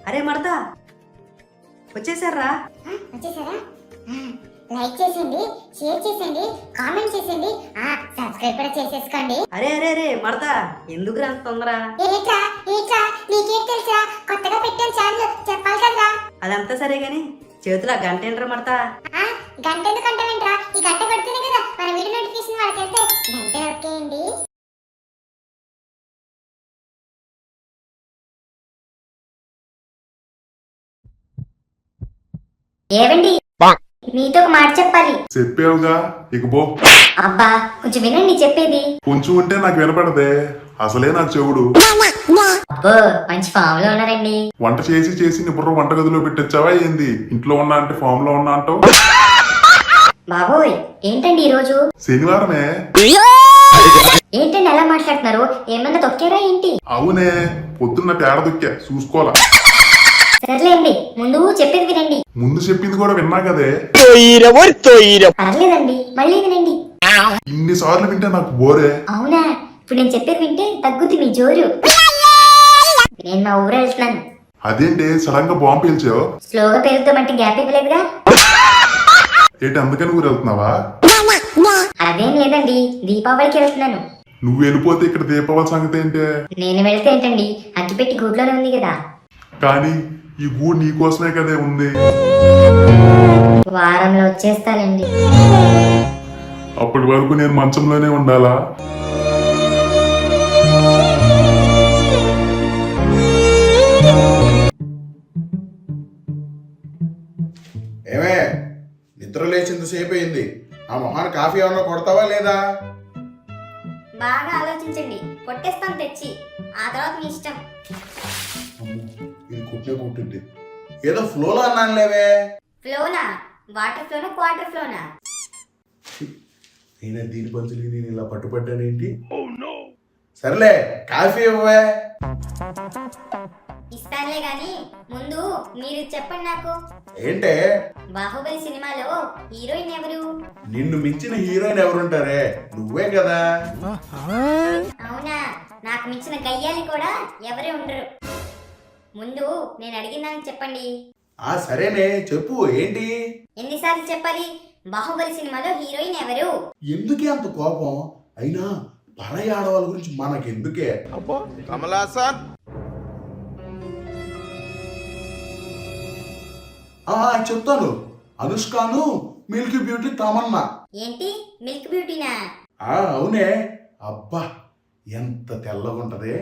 అరే మడతా వచ్చేసారా? వచ్చేసారా? లైక్ చేసేయండి, షేర్ చేసేయండి, కామెంట్ చేసేయండి, సబ్స్క్రైబ్ కూడా చేసేసుకోండి. అరే అరే అరే మడతా, ఎందుకు అంత తొందర? ఏట్రా నీకేం తెలుసా? కొత్తగా పెట్టాను ఛానల్, చెప్పాలి కదా. అదంతా సరే గాని చేతిలో గంట ఏంట్రా మడతా? గంట ఎందుకు అంటావేంట్రా? ఈ గంట కొడితేనే కదా మన వీడియో నోటిఫికేషన్ వాళ్ళకి వెళ్తే గంట నొక్కేయండి. ఏవండి, మీతో ఒక మాట చెప్పాలి. చెప్పావుగా, ఇక పో. అబ్బా కొంచెం వినండి చెప్పేది. కొంచెం ఉంటే నాకు వినపడదే, అసలే నా చెవుడు. అబ్బో మంచి ఫామ్ లో ఉన్నారండి. వంట చేసి చేసి నీ బుర్ర వంటగదిలో పెట్టొచ్చావా ఏంది? ఇంట్లో ఉన్నా అంటే ఫామ్ లో ఉన్నా అంటావు. బాబోయ్ ఏంటండి ఈ రోజు? శనివారమే. ఏంటండి ఎలా మాట్లాడుతున్నారు? ఏమన్నా తొక్కారా ఏంటి? అవునే, పొద్దున్న పేడ దొక్కా, చూసుకోవాలా. సర్లేండి, ముందు చెప్పేది వినండి. ముందు చెప్పింది కూడా విన్నా కదే. పర్లేదండి, మళ్ళీ వినండి. ఇన్నిసార్లు వింటే నాకు బోరే. అవునా? ఇప్పుడు నేను చెప్పేది వింటే తగ్గుద్ది మీ జోరు. నేను మా ఊరు వెళ్తున్నాను. అదేంటి సడన్ గా బాంబు పేల్చావు? స్లోగా పేరుతామంటే గ్యాప్ ఇవ్వలేదుగా. ఏంటి అందుకని ఊరు వెళ్తున్నావా? అదేం లేదండి, దీపావళికి వెళ్తున్నాను. నువ్వు వెళ్ళిపోతే ఇక్కడ దీపావళి సంగతి ఏంటే? నేను వెళ్తే ఏంటండి, అగ్గిపెట్టి గూట్లోనే ఉంది కదా. కానీ ఈ గూడు నీకోసమే కదే ఉంది. వారంలో వచ్చేస్తానండి. అప్పటి వరకు నేను మంచంలోనే ఉండాలా? ఏమే, నిద్ర లేచింతసేపు అయింది. ఆ మొహాన్ని కాఫీ ఏమన్నా కొడతావా లేదా? బాగా ఆలోచించండి, కొట్టేస్తాను తెచ్చి. ఆ తర్వాత మీ ఇష్టం. ఇది కుట్టే కుట్టింది. ఏదో ఫ్లోలో అన్నాను లేవే. ఫ్లోనా? వాటర్ ఫ్లోనా, క్వార్టర్ ఫ్లోనా? అయినా దీని పంచులు నేను ఇలా పట్టుపడ్డానేంటి? సర్లే కాఫీ ఇవ్వవే. ఇస్తానులే గాని ముందు మీరు చెప్పండి నాకు. ఏంటే? బాహుబలి సినిమాలో హీరోయిన్ ఎవరు? నిన్ను మించిన హీరోయిన్ ఎవరుంటారే? నువ్వే కదా. అవునా? నాకు మించిన గయ్యాలి కూడా ఎవరే ఉండరు. ముందు నేను అడిగిందని చెప్పండి. సరేనే చెప్పు, ఏంటి? ఎన్నిసార్లు చెప్పాలి? బాహుబలి సినిమాలో హీరోయిన్ ఎవరు? ఎందుకే అంత కోపం? అయినా పరాయి ఆడవాళ్ళ గురించి మనకెందుకే? కమలాసన్ చెప్తాను. అనుష్కాను, మిల్కీ బ్యూటీ తమన్నా. ఏంటి మిల్క్ బ్యూటీనా? అవునే. అబ్బా ఎంత తెల్లగా ఉంటది.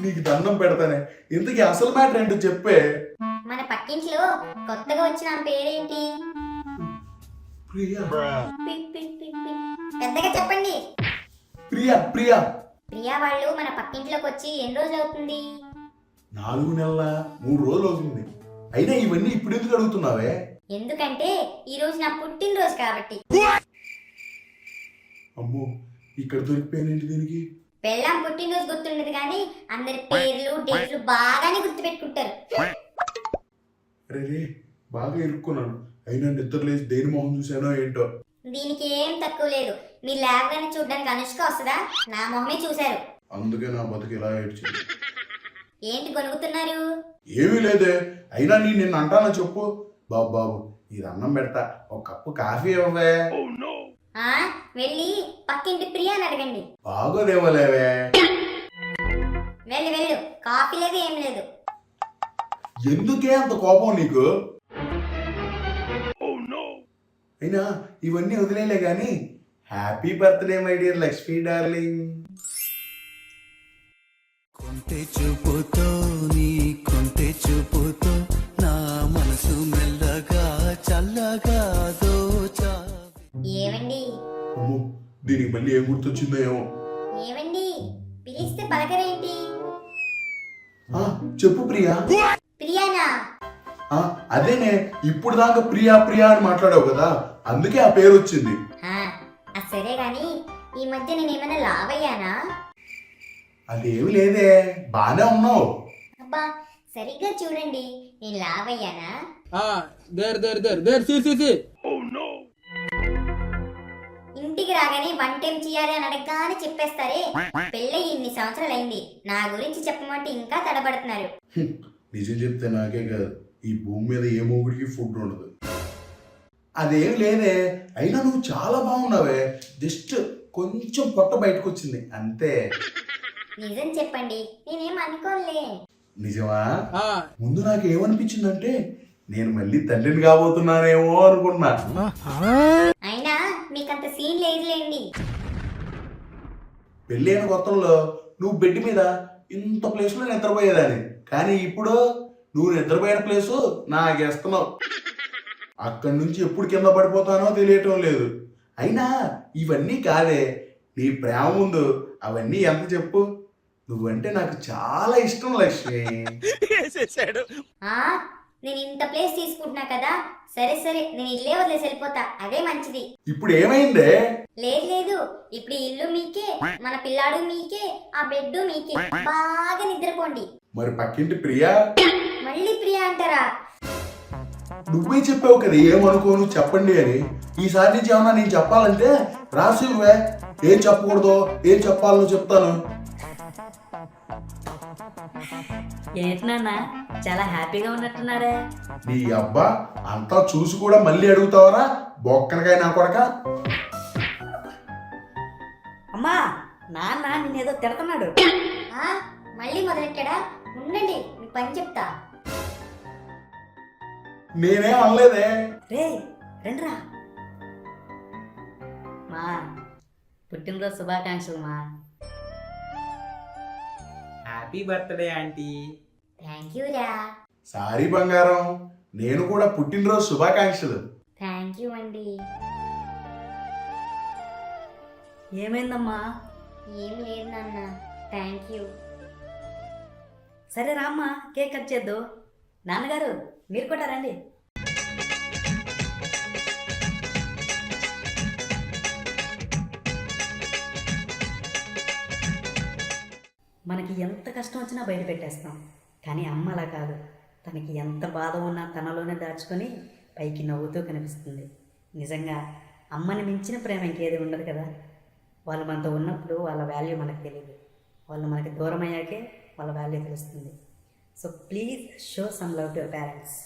నీకు దండం పెడతానే. ఇంతకీ అసలు మ్యాటర్ ఏంటో చెప్పే. మన పక్కింట్లో కొత్తగా వచ్చిన ఆమె పేరేంటి? ప్రియా. పెద్దగా చెప్పండి. ప్రియా ప్రియా ప్రియా వాళ్ళు మన పక్కింట్లోకి వచ్చి ఎన్ని రోజులు అవుతుంది? 4 నెలల 3 రోజులు అవుతుంది. అయినా ఇవన్నీ ఇప్పుడు ఎందుకు అడుగుతున్నావే? ఎందుకంటే ఈ రోజు నా పుట్టినరోజు కాబట్టి. అమ్మో, ఇక్కడ దొరికిపోయానేంటి దీనికి? పెళ్ళాం పుట్టినరోజు గుర్తుండదు కానీ అందరి పేర్లు డేట్లు బాగానే గుర్తు పెట్టుకుంటారు. అరే బాగా ఇరుక్కున్నాను. అయినా నిద్ర లేచి దేని మొహం చూసానో ఏంటో. దీనికి ఏం తక్కువ లేదు. మీ లేవగానే చూడడానికి అనుష్క వస్తుందా? నా మొహమే చూశారు. అందుకే నా బతుకు ఇలా ఏడ్చింది. ఏంటి గొనుగుతున్నారు? ఏమీ లేదే. అయినా నీ నిన్ను అంటానో చెప్పు. బాబు ఇది అన్నం పెడతా, ఒక కప్పు కాఫీ ఇవ్వవే. వెళ్ళి పక్కింటి ప్రియాని అడగండి. బాగోదేవోలేవే. వెళ్ళు కాఫీ లేదు ఏం లేదు. ఎందుకే అంత కోపం నీకు? అయినా ఇవన్నీ వదిలేలే గాని happy birthday my dear Lakshmi darling. కొంటె చూపుతో నీ కొంటె చూపుతో నా మనసు మెల్లగా చల్లగా దోచా. ఏవండి? అమ్మో, దీనికి మళ్ళీ ఏం గుర్తొచ్చిందో ఏమో. ఏవండి పిలిస్తే పలకరేంటి? చెప్పు ప్రియా. ప్రియానా? అదేనే, ఇప్పుడు దాకా ప్రియా ప్రియా అని మాట్లాడావు కదా, అందుకే ఆ పేరు వచ్చింది. సరే గాని ఈ మధ్య నేను ఏమైనా లావయ్యానా? అదేమి లేదే, బానే ఉన్నావు. అబ్బా సరిగ్గా చూడండి, నేను లావయ్యానా? ఇంటికి రాగానే వంట ఏం చేయాలి అని అడగగానే చెప్పేస్తారే. పెళ్ళయి ఇన్ని సంవత్సరాలైంది, నా గురించి చెప్పమంటే ఇంకా తడబడుతున్నారు. నిజం చెప్తే నాకే కాదు, ఈ భూమి మీద ఏ మొగుడికి ఫుడ్ ఉండదు. అదేం లేదే, అయినా నువ్వు చాలా బాగున్నావే. జస్ట్ కొంచెం పొట్ట బయటకు వచ్చింది అంతే. నిజం చెప్పండి, నేనేం అనుకోలే. నిజమా? ముందు నాకు ఏమనిపించిందంటే నేను మళ్ళీ తండ్రిని కాబోతున్నానేమో అనుకున్నా. అయినా మీకంత సీన్ లేదులేండి. పెళ్ళైన కొత్తలో నువ్వు బెడ్ మీద ఇంత ప్లేస్లో నిద్రపోయేదాన్ని, కానీ ఇప్పుడు నువ్వు నిద్రపోయిన ప్లేసు నాకేస్తున్నావు. అక్కడి నుంచి ఎప్పుడు కింద పడిపోతానో తెలియటం లేదు. అయినా ఇవన్నీ కాదే, నీ ప్రేమ ముందు అవన్నీ ఎంత చెప్పు. నువ్వంటే నాకు చాలా ఇష్టం లక్ష్మి. ఆ నేను ఇంత ప్లేస్ తీసుకుంటున్నా కదా, సరే సరే నేను ఇల్లే వదిలేసి వెళ్ళిపోతా, అదే మంచిది. ఇప్పుడు ఏమైందే? లేదు లేదు, ఇప్పుడు ఈ ఇల్లు మీకే, మన పిల్లాడు మీకే, ఆ బెడ్ మీకే. బాగా నిద్రపోండి. మరి పక్కింటి ప్రియా? మళ్ళీ ప్రియా అంటారా? నువ్వే చెప్పావు కదా ఏమనుకోను చెప్పండి అని. ఈసారి నుంచి ఏమన్నా నేను చెప్పాలంటే రాసి ఇవ్వే, ఏం చెప్పకూడదో ఏం చెప్పాలో చెప్తాను. ఏంటి నాన్న చాలా హ్యాపీగా ఉన్నట్టున్నారే? నీ అబ్బా అంతా చూసి కూడా మళ్ళీ అడుగుతావరా బొక్కనకాయ నా కొడక. అమ్మా నాన్న నిన్నేదో తిడుతున్నాడు. ఆ మళ్ళీ మొదలెట్టాడా? ఉండండి మీ పని చెప్తా. నేనేం అనలేదే. రే రండిరా. మా పుట్టినరోజు శుభాకాంక్షలు మా. Happy birthday aunty. Thank you రా. సారీ బంగారం, నేను కూడా పుట్టినరోజు శుభాకాంక్షలు. థ్యాంక్ యూ అండి. ఏమైందమ్మా? ఏం లేదు నాన్న, థ్యాంక్ యూ. సరే రామ్మా కేక్ కట్ చేద్దు. నాన్నగారు మీరు కూడా రండి. మనకి ఎంత కష్టం వచ్చినా బయట పెట్టేస్తాం, కానీ అమ్మ అలా కాదు. తనకి ఎంత బాధ ఉన్నా తనలోనే దాచుకొని పైకి నవ్వుతూ కనిపిస్తుంది. నిజంగా అమ్మని మించిన ప్రేమ ఇంకేది ఉండదు కదా. వాళ్ళు మనతో ఉన్నప్పుడు వాళ్ళ వాల్యూ మనకు తెలియదు, వాళ్ళు మనకి దూరం అయ్యాకే వాళ్ళ వాల్యూ తెలుస్తుంది. So please show some love to your parents.